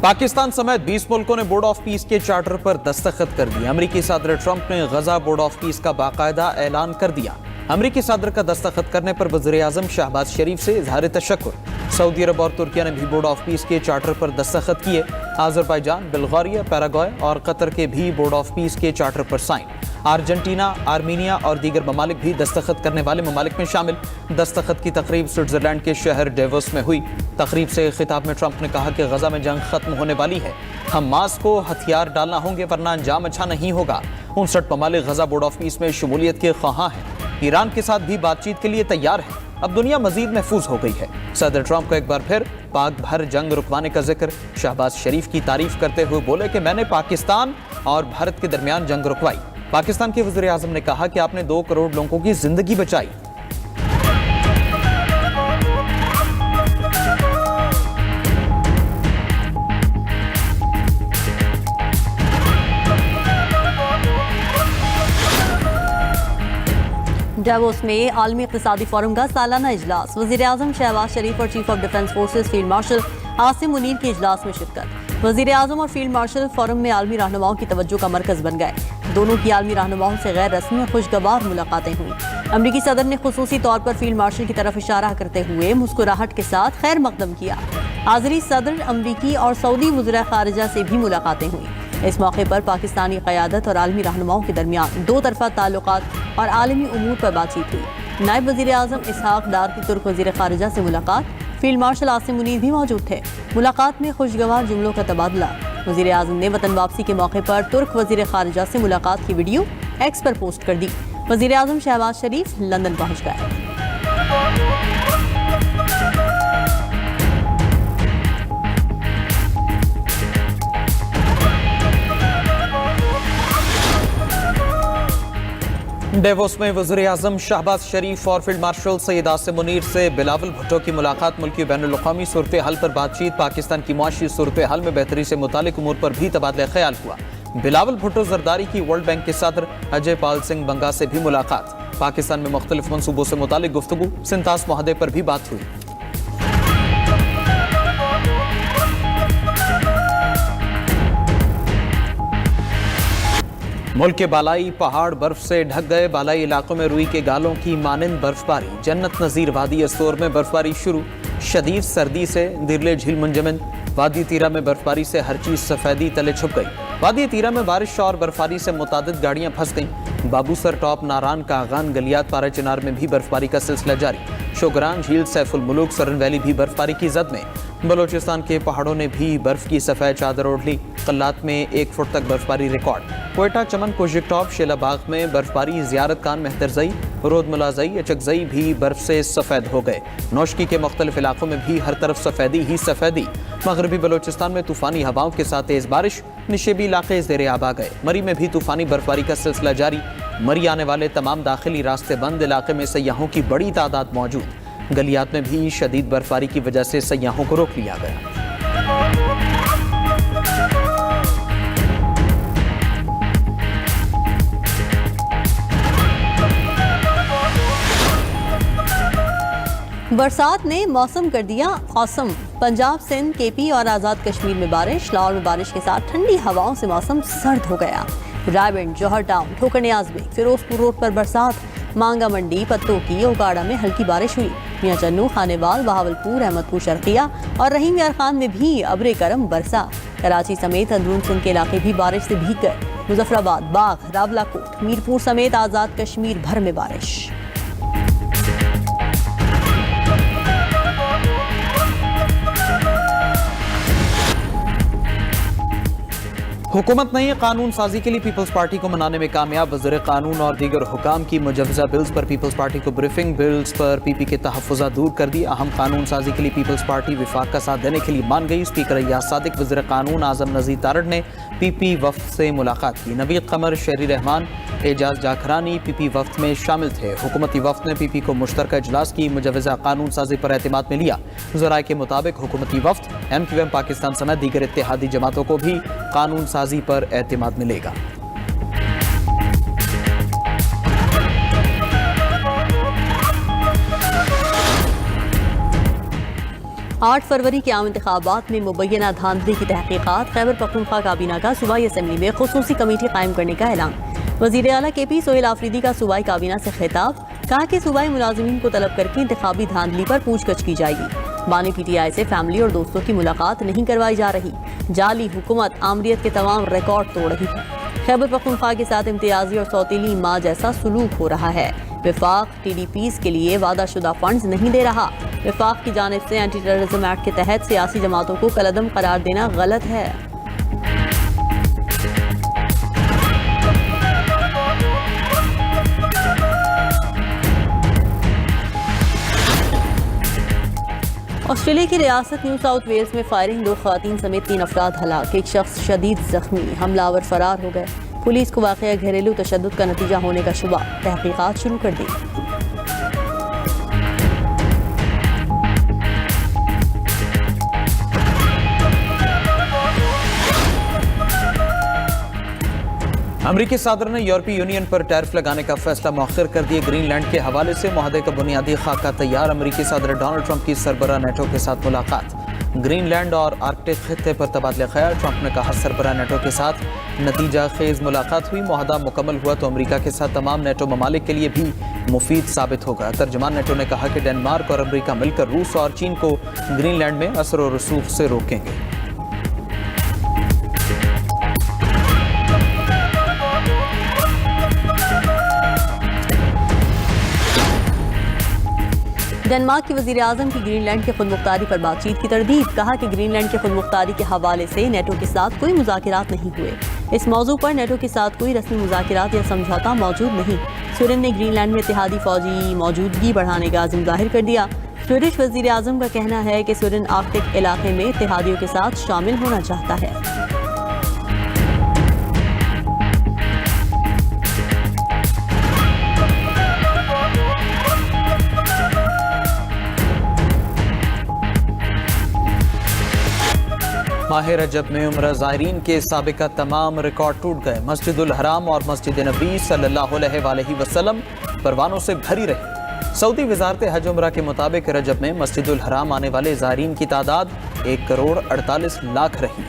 पाकिस्तान समेत 20 मुल्कों ने बोर्ड ऑफ पीस के चार्टर पर दस्तखत कर दिए। अमरीकी सदर ट्रंप ने गजा बोर्ड ऑफ पीस का बाकायदा ऐलान कर दिया। अमरीकी सदर का दस्तखत करने पर वज़ीर आज़म शहबाज शरीफ से इजहार तशक्कुर। सऊदी अरब और तुर्किया ने भी बोर्ड ऑफ पीस के चार्टर पर दस्तखत किए। आज़रबाईजान, बुल्गारिया, पैराग्वे और कतर के भी बोर्ड ऑफ पीस के चार्टर पर साइन। अर्जेंटीना, आर्मीनिया और दीगर ममालिक भी दस्तखत करने वाले ममालिक में शामिल। दस्तखत की तकरीब स्विट्जरलैंड के शहर डेवोस में हुई। तकरीब से खिताब में ट्रंप ने कहा कि गजा में जंग खत्म होने वाली है, हमास को हथियार डालना होंगे वरना अंजाम अच्छा नहीं होगा। 59 ममालिक गजा बोर्ड ऑफ पीस में शमूलियत के ख्वाहां हैं। ईरान के साथ भी बातचीत के लिए तैयार है। अब दुनिया मजीद महफूज हो गई है। सदर ट्रंप को एक बार फिर पाक भर जंग रुकवाने का जिक्र। शहबाज शरीफ की तारीफ करते हुए बोले कि मैंने पाकिस्तान और भारत के दरमियान जंग रुकवाई। पाकिस्तान के वज़ीर आज़म ने कहा कि आपने 2 करोड़ लोगों की जिंदगी बचाई। डेवोस में आलमी इक़्तिसादी फोरम का सालाना इजलास। वज़ीर आज़म शहबाज शरीफ और chief of defence forces field marshal Asim Munir के इजलास में शिरकत। वज़ीर आज़म और फील्ड मार्शल फोरम में आलमी रहनुमाओं की तवज्जो का मरकज़ बन गए। दोनों की आलमी रहनुमाओं से गैर रस्मी और खुशगवार मुलाकातें हुई। अमरीकी सदर ने खुसूसी तौर पर फील्ड मार्शल की तरफ इशारा करते हुए मुस्कुराहट के साथ खैर मकदम किया। हाज़री सदर, अमरीकी और सऊदी वज़ीर ख़ारिजा से भी मुलाकातें हुई। इस मौके पर पाकिस्तानी क़यादत और आलमी रहनुमाओं के दरमियान 2 तरफ़ा ताल्लुकात और आलमी उमूर पर बातचीत हुई। नायब वज़ीर आज़म इसहाक डार की तुर्क वज़ीर ख़ारिजा से मुलाकात। फील्ड मार्शल आसिम मुनीर भी मौजूद थे। मुलाकात में खुशगवार जुमलों का तबादला। वज़ीर आज़म ने वतन वापसी के मौके पर तुर्क वज़ीर ख़ारिजा से मुलाकात की वीडियो एक्स पर पोस्ट कर दी। वज़ीर आज़म शहबाज शरीफ लंदन पहुँच गए। डेवोस में वज़ीर आज़म शहबाज शरीफ और फील्ड मार्शल सैयद आसिम मुनीर से बिलावल भुट्टो की मुलाकात। मुल्की बैनुल-अक़वामी सूरत हाल पर बातचीत। पाकिस्तान की मुआशी सूरत हाल में बेहतरी से मुतालिक उमूर पर भी तबादला ख्याल हुआ। बिलावल भुट्टो जरदारी की वर्ल्ड बैंक के सदर अजय पाल सिंह बंगा से भी मुलाकात। पाकिस्तान में मुख्तलिफ मनसूबों से मुतालिक गुफ्तगू। सिंतास मुआहदे पर भी बात हुई। मुल्क के बालाई पहाड़ बर्फ से ढक गए। बालाई इलाकों में रुई के गालों की मानिंद बर्फबारी। जन्नत नज़ीर वादी अस्तोर में बर्फबारी शुरू। शदीद सर्दी से दिरले झील मुंजमद। वादी तीरा में बर्फबारी से हर चीज सफेदी तले छुप गई। वादी तीरा में बारिश और बर्फबारी से मुतादिद गाड़ियां फंस गईं। बाबूसर, टॉप, नारान, कागान, गलियात, पारा चिनार में भी बर्फबारी का सिलसिला जारी। शोगरान झील, सैफुल मुलूक, सरन वैली भी बर्फबारी की जद में। बलोचिस्तान के पहाड़ों ने भी बर्फ की सफ़ेद चादर ओढ़ ली। कल्लात में 1 फुट तक बर्फबारी रिकॉर्ड। कोयटा, चमन, कोशिक टॉप, शेलाबाग में बर्फबारी। ज़ियारत खान, मेहतरजई, रोद मुलाजई, अचकजई भी बर्फ से सफ़ेद हो गए। नौशकी के मुख्तलिफ इलाकों में भी हर तरफ सफ़ेदी ही सफ़ेदी। मगरबी बलोचिस्तान में तूफ़ानी हवाओं के साथ तेज़ बारिश। निशेबी इलाके ज़ेरे आब आ गए। मरी में भी तूफ़ानी बर्फबारी का सिलसिला जारी। मरी आने वाले तमाम दाखिली रास्ते बंद। इलाके में सयाहों की बड़ी तादाद मौजूद। गलियात में भी शदीद बर्फबारी की वजह से सयाहों को रोक लिया गया। बरसात ने मौसम कर दिया औसम। पंजाब, सिंध, केपी और आज़ाद कश्मीर में बारिश। लाहौर में बारिश के साथ ठंडी हवाओं से मौसम सर्द हो गया। रायबंड, जौहर टाउन, ठोकर नियाज़ में, फिरोजपुर रोड पर बरसात। मांगा मंडी, पत्तों की, ओगाड़ा में हल्की बारिश हुई। मियां चन्नू, खानेवाल, बहावलपुर, अहमदपुर शर्किया और रहीम यार खान में भी अब्रे करम बरसा। कराची समेत अंदरून सिंध के इलाके भी बारिश से भीग गए। मुजफ्फराबाद, बाग, रावलाकोट, मीरपुर समेत आज़ाद कश्मीर भर में बारिश। हुकूमत ने कानून साजी के लिए पीपल्स पार्टी को मनाने में कामयाब। वज़ीर कानून और दीगर हुकाम की मुजवज़ा बिल्स पर पीपल्स पार्टी को ब्रीफिंग। बिल्स पर पीपी के तहफ़्फ़ुज़ात दूर कर दी। अहम कानून साजी के लिए पीपल्स पार्टी विफाक का साथ देने के लिए मान गई। स्पीकर अय्याज सादिक, वज़ीर कानून आज़म नज़ीर तारड़ ने पीपी वफ्द से मुलाकात की। नवीद कमर, शेरी रहमान, एजाज जाखरानी पीपी वफ्द में शामिल थे। हुकूमती वफ्द ने पीपी को मुश्तरका इजलास की मुजवज़ा कानून साजी पर एतमाद में लिया। ज़राए के मुताबिक हुकूमती वफ्द MQM पाकिस्तान समेत दीगर इत्तेहादी जमातों को भी कानून साजी पर एतमाद मिलेगा। 8 फरवरी के आम इंतखाबात में मुबैना धांधली की तहकीकात, खैबर पख्तूनख्वा काबीना का सूबाई असम्बली में खुसूसी कमेटी कायम करने का ऐलान। वज़ीर आला KP सोहेल आफरीदी का सूबाई काबीना से खिताब, कहा कि सूबाई मुलाजिमीन को तलब करके इंतखाबी धांधली पर पूछगछ की जाएगी। बानी PTI से फैमिली और दोस्तों की मुलाकात नहीं करवाई जा रही। जाली हुकूमत आमरीत के तमाम रिकॉर्ड तोड़ रही है। खैबर पख्तूनख्वा के साथ इम्तियाजी और सौतीली माँ जैसा सलूक हो रहा है। वफाक TDPs के लिए वादा शुदा फंड्स नहीं दे रहा। वफाक की जानिब से एंटी टेररिज्म एक्ट के तहत सियासी जमातों को कलअदम करार देना गलत है। ऑस्ट्रेलिया की रियासत न्यू साउथ वेल्स में फायरिंग, 2 ख़वातीन समेत 3 अफराद हलाक, एक शख्स शदीद जख्मी, हमलावर फरार हो गए। पुलिस को वाक़या घरेलू तशद्दुद का नतीजा होने का शुबा, तहकीकात शुरू कर दी। अमरीकी सदर ने यूरोपीय यूनियन पर टैरिफ लगाने का फैसला मौखर कर दिए। ग्रीनलैंड के हवाले से मुआहदे का बुनियादी खाका तैयार। अमरीकी सदर डोनाल्ड ट्रंप की सरबराह नेटो के साथ मुलाकात। ग्रीनलैंड और आर्कटिक खित्ते पर तबादला ख्याल। ट्रंप ने कहा सरबराह नेटो के साथ नतीजा खेज मुलाकात हुई। मुआहदा मुकम्मल हुआ तो अमरीका के साथ तमाम नेटो ममालिक के लिए भी मुफीद साबित होगा। तर्जमान नेटो ने कहा कि डेनमार्क और अमरीका मिलकर रूस और चीन को ग्रीनलैंड में असर और रसूख से रोकेंगे। डेनमार्क के वज़ीर आज़म की ग्रीनलैंड के खुद मुख्तारी पर बातचीत की तरदीद। कहा कि ग्रीनलैंड के खुद मुख्तारी के हवाले से नेटो के साथ कोई मुज़ाकिरात नहीं हुए। इस मौजू पर नेटो के साथ कोई रस्मी मुज़ाकिरात या समझौता मौजूद नहीं। स्वीडन ने ग्रीनलैंड में इत्तेहादी फौजी मौजूदगी बढ़ाने का अज़्म ज़ाहिर कर दिया। स्वीडिश वज़ीर आज़म का कहना है कि स्वीडन आर्कटिक इलाके में इत्तेहादियों के साथ शामिल होना चाहता है। माह रजब में उम्रा ज़ायरीन के साबिका तमाम रिकॉर्ड टूट गए। मस्जिदुल हराम और मस्जिद नबी सल्लल्लाहु अलैहि वसल्लम परवानों से भरी रही। सऊदी वजारत हज उम्रा के मुताबिक रजब में मस्जिदुल हराम आने वाले ज़ायरीन की तादाद 1,48,00,000 रही।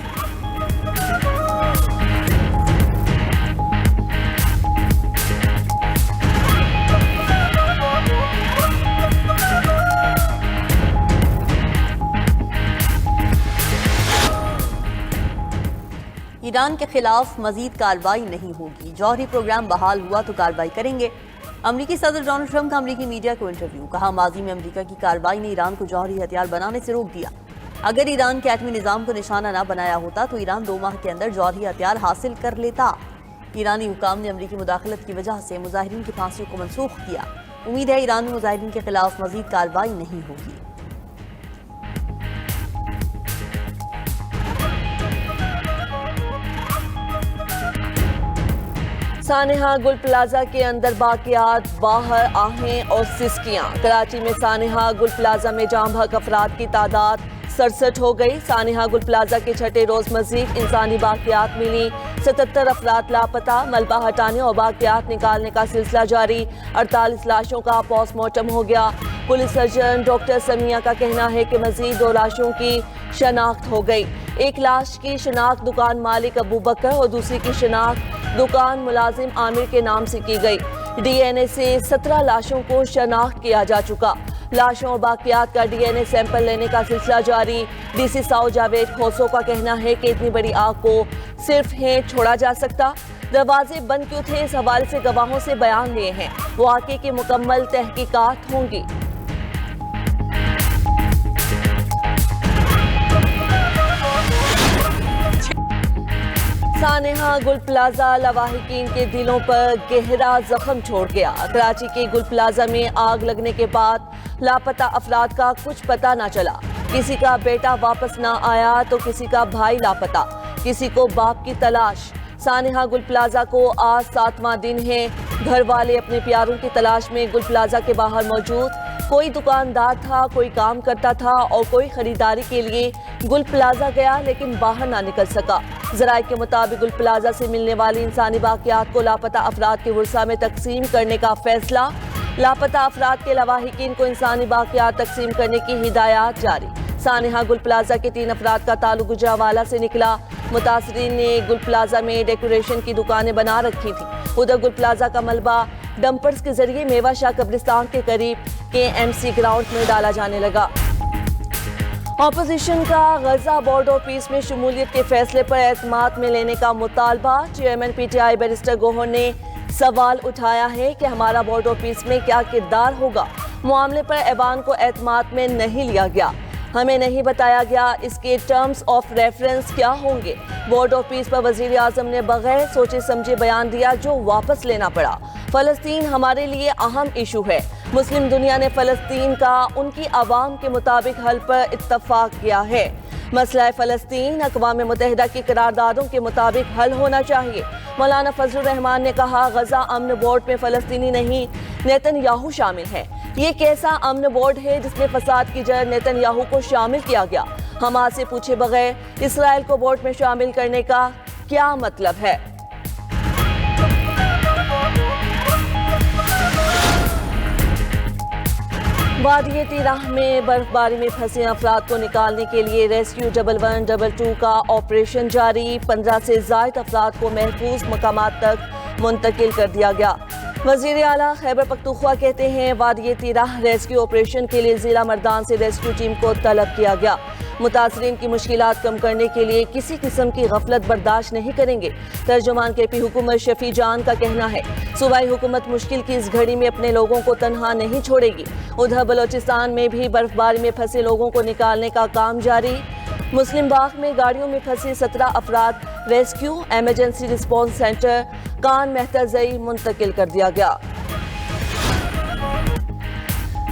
ईरान के खिलाफ मजीद कार्रवाई नहीं होगी। जौहरी प्रोग्राम बहाल हुआ तो कार्रवाई करेंगे। अमरीकी सदर डोनाल्ड ट्रंप का अमरीकी मीडिया को इंटरव्यू। कहा माजी में अमरीका की कार्रवाई ने ईरान को जौहरी हथियार बनाने से रोक दिया। अगर ईरान के एटमी निज़ाम को निशाना न बनाया होता तो ईरान 2 माह के अंदर जौहरी हथियार हासिल कर लेता। ईरानी हुकाम ने अमरीकी मुदाखलत की वजह से मुजाहिरीन की फांसी को मनसूख किया। उम्मीद है ईरान में मुजाहिरीन के खिलाफ मजीद कार्रवाई नहीं होगी। सानेहा गुल प्लाजा के अंदर बाकियात, बाहर आहें और सिस्कियां। कराची में सानेहा गुल प्लाजा में जाम बहक अफराद की तादाद 67 हो गई। सानेहा गुल प्लाजा के छठे रोज मजीद इंसानी बाकियात मिली। 77 अफराद लापता। मलबा हटाने और बाकियात निकालने का सिलसिला जारी। 48 लाशों का पोस्टमार्टम हो गया। पुलिस सर्जन डॉक्टर समिया का कहना है कि मजीद 2 लाशों की शनाख्त हो गई। एक लाश की शनाख्त दुकान मालिक अबू बकर और दूसरी की शनाख्त दुकान मुलाजिम आमिर के नाम से की गई। DNA से 17 लाशों को शनाख्त किया जा चुका। लाशों और बाकियात का DNA सैंपल लेने का सिलसिला जारी। DC साउथ जावेद खोसो का कहना है कि इतनी बड़ी आग को सिर्फ हैं छोड़ा जा सकता। दरवाजे बंद क्यों थे, इस हवाले से गवाहों से बयान लिए हैं। वाक़े की मुकम्मल तहकीकात होंगी। सानेहा गुल प्लाजा लवाहिकीन के दिलों पर गहरा जख्म छोड़ गया। कराची के गुल प्लाजा में आग लगने के बाद लापता अफराद का कुछ पता न चला। किसी का बेटा वापस न आया तो किसी का भाई लापता, किसी को बाप की तलाश। सानेहा गुल प्लाजा को आज 7वां दिन है। घर वाले अपने प्यारों की तलाश में गुल प्लाजा के बाहर मौजूद। कोई दुकानदार था, कोई काम करता था और कोई खरीदारी के लिए गुल प्लाजा गया लेकिन बाहर ना निकल सका। ज़राए के मुताबिक गुल प्लाजा से मिलने वाली इंसानी बाकियात को लापता अफराद के वर्सा में तकसीम करने का फैसला। लापता अफराद के लवाहिकीन को इंसानी बाकियात तकसीम करने की हिदायत जारी। سانحہ گل پلازا کے 3 افراد کا تعلق گجرانوالہ سے نکلا۔ متاثرین نے گل پلازا میں ڈیکوریشن کی دکانیں بنا رکھی تھیں۔ ادھر گل پلازا کا ملبہ ڈمپرز کے ذریعے میوہ شاہ قبرستان کے قریب KMC گراؤنڈ میں ڈالا جانے لگا۔ اپوزیشن کا غزہ بورڈ آف پیس میں شمولیت کے فیصلے پر اعتماد میں لینے کا مطالبہ۔ چیئرمین PTI بیرسٹر گوہر نے سوال اٹھایا ہے کہ ہمارا بورڈ آف پیس میں کیا کردار ہوگا؟ معاملے پر ایوان کو اعتماد میں نہیں لیا گیا، ہمیں نہیں بتایا گیا اس کے ٹرمز آف ریفرنس کیا ہوں گے۔ بورڈ آف پیس پر وزیر اعظم نے بغیر سوچے سمجھے بیان دیا جو واپس لینا پڑا۔ فلسطین ہمارے لیے اہم ایشو ہے۔ مسلم دنیا نے فلسطین کا ان کی عوام کے مطابق حل پر اتفاق کیا ہے۔ مسئلہ فلسطین اقوام متحدہ کی قراردادوں کے مطابق حل ہونا چاہیے۔ مولانا فضل الرحمان نے کہا غزہ امن بورڈ میں فلسطینی نہیں نیتن یاہو شامل ہے۔ یہ کیسا امن بورڈ ہے جس میں فساد کی جڑ نیتن یاہو کو شامل کیا گیا؟ حماس سے پوچھے بغیر اسرائیل کو بورڈ میں شامل کرنے کا کیا مطلب ہے؟ وادی تیرہ میں برف باری میں پھنسے افراد کو نکالنے کے لیے ریسکیو 1112 کا آپریشن جاری۔ 15 سے زائد افراد کو محفوظ مقامات تک منتقل کر دیا گیا۔ وزیر اعلیٰ خیبر پختونخوا کہتے ہیں وادی تیرہ ریسکیو آپریشن کے لیے ضلع مردان سے ریسکیو ٹیم کو طلب کیا گیا۔ متاثرین کی مشکلات کم کرنے کے لیے کسی قسم کی غفلت برداشت نہیں کریں گے۔ ترجمان KP حکومت شفیع جان کا کہنا ہے صوبائی حکومت مشکل کی اس گھڑی میں اپنے لوگوں کو تنہا نہیں چھوڑے گی۔ ادھر بلوچستان میں بھی برف باری میں پھنسے لوگوں کو نکالنے کا کام جاری۔ مسلم باغ میں گاڑیوں میں پھنسے 17 افراد ریسکیو ایمرجنسی رسپانس سینٹر کان مہتزئی منتقل کر دیا گیا۔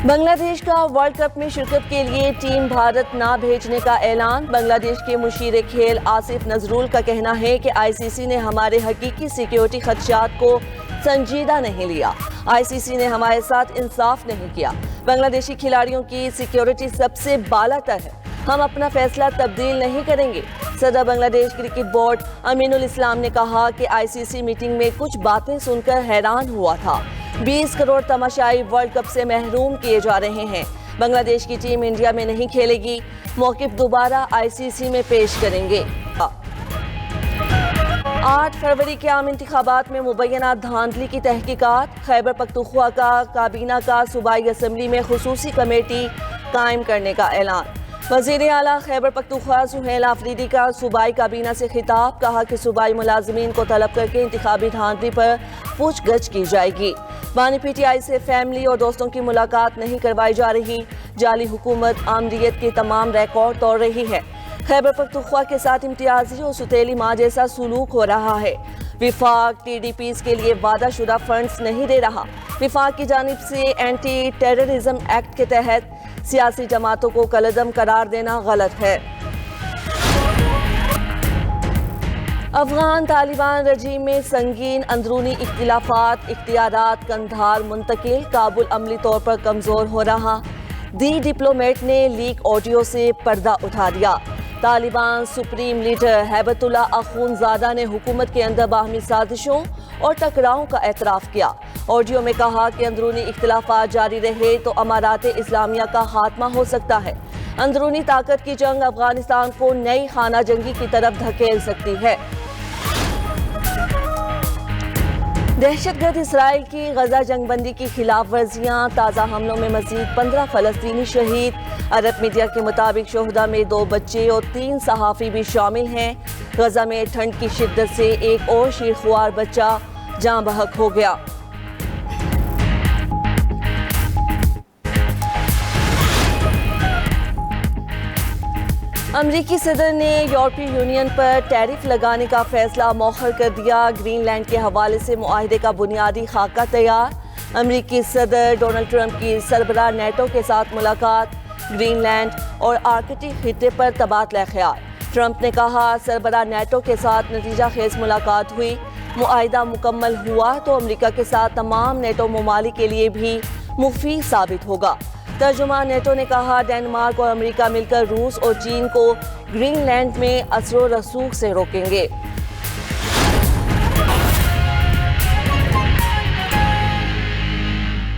بنگلہ دیش کا ورلڈ کپ میں شرکت کے لیے ٹیم بھارت نہ بھیجنے کا اعلان۔ بنگلہ دیش کے مشیر کھیل آصف نذرول کا کہنا ہے کہ ICC نے ہمارے حقیقی سیکیورٹی خدشات کو سنجیدہ نہیں لیا۔ ICC نے ہمارے ساتھ انصاف نہیں کیا۔ بنگلہ دیشی کھلاڑیوں کی سیکیورٹی سب سے بالا تر ہے، ہم اپنا فیصلہ تبدیل نہیں کریں گے۔ صدر بنگلہ دیش کرکٹ بورڈ امین الاسلام نے کہا کہ ICC میٹنگ میں کچھ باتیں سن کر حیران ہوا تھا۔ 20 کروڑ تماشائی ورلڈ کپ سے محروم کیے جا رہے ہیں۔ بنگلہ دیش کی ٹیم انڈیا میں نہیں کھیلے گی، موقف دوبارہ ICC میں پیش کریں گے۔ 8 فروری کے عام انتخابات میں مبینہ دھاندلی کی تحقیقات۔ خیبر پختونخوا کا کابینہ کا صوبائی اسمبلی میں خصوصی کمیٹی قائم کرنے کا اعلان۔ وزیر اعلیٰ خیبر پختونخوا سہیل آفریدی کا صوبائی کابینہ سے خطاب، کہا کہ صوبائی ملازمین کو طلب کر کے انتخابی دھاندلی پر پوچھ گچھ کی جائے گی۔ بانی PTI سے فیملی اور دوستوں کی ملاقات نہیں کروائی جا رہی، جعلی حکومت آمریت کے تمام ریکارڈ توڑ رہی ہے۔ خیبر پختونخوا کے ساتھ امتیازی اور ستیلی ماں جیسا سلوک ہو رہا ہے۔ وفاق TDPs کے لیے وعدہ شدہ فنڈز نہیں دے رہا۔ وفاق کی جانب سے اینٹی ٹیررزم ایکٹ کے تحت سیاسی جماعتوں کو کالعدم قرار دینا غلط ہے۔ افغان طالبان رجیم میں سنگین اندرونی اختلافات، اختیارات قندھار منتقل، کابل عملی طور پر کمزور ہو رہا۔ دی ڈپلومیٹ نے لیک آڈیو سے پردہ اٹھا دیا۔ طالبان سپریم لیڈر ہیبت اللہ اخونزادہ نے حکومت کے اندر باہمی سازشوں اور ٹکراؤں کا اعتراف کیا۔ آڈیو میں کہا کہ اندرونی اختلافات جاری رہے تو امارات اسلامیہ کا خاتمہ ہو سکتا ہے۔ اندرونی طاقت کی جنگ افغانستان کو نئی خانہ جنگی کی طرف دھکیل سکتی ہے۔ دہشت گرد اسرائیل کی غزہ جنگ بندی کی خلاف ورزیاں، تازہ حملوں میں مزید 15 فلسطینی شہید۔ عرب میڈیا کے مطابق شہداء میں 2 بچے اور 3 صحافی بھی شامل ہیں۔ غزہ میں ٹھنڈ کی شدت سے ایک اور شیرخوار بچہ جاں بحق ہو گیا۔ امریکی صدر نے یورپی یونین پر ٹیرف لگانے کا فیصلہ مؤخر کر دیا۔ گرین لینڈ کے حوالے سے معاہدے کا بنیادی خاکہ تیار۔ امریکی صدر ڈونلڈ ٹرمپ کی سربراہ نیٹو کے ساتھ ملاقات، گرین لینڈ اور آرکٹک خطے پر تبادلہ خیال۔ ٹرمپ نے کہا سربراہ نیٹو کے ساتھ نتیجہ خیز ملاقات ہوئی، معاہدہ مکمل ہوا تو امریکہ کے ساتھ تمام نیٹو ممالک کے لیے بھی مفید ثابت ہوگا۔ ترجمان نیٹو نے کہا ڈنمارک اور امریکہ مل کر روس اور چین کو گرین لینڈ میں اثر و رسوخ سے روکیں گے۔